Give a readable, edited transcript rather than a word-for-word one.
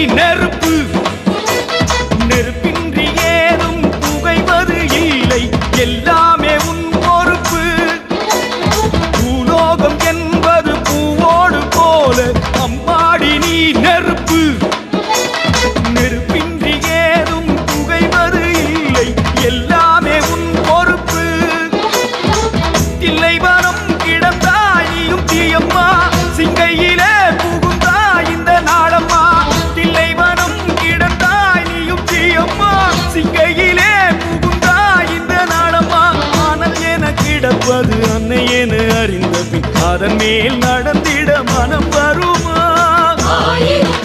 நெருப்பு, நெருப்பின்றி ஏதும் புகைவது இல்லை, எல்லாமே உன் பொறுப்பு. பூலோகம் என்பது பூவோடு போல, அம்மாடி நீ நெருப்பு, நெருப்பின்றி ஏதும் புகைவது இல்லை, எல்லாமே உன் பொறுப்பு. தில்லைவனம் கிடந்தாய் நீயும் தீயம்மா, சிங்கையிலே புகுந்தாய் இந்த நாளம்மா. தில்லைவனம் கிடந்தாய் நீயும் தீயம்மா, சிங்கையிலே புகுந்தாய் இந்த நாளம்மா. ஆனால் என கிடப்பது அன்னை என அறிந்த பின் அதன் மேல் நடந்திட மனம் வருமா? ஆயிரம்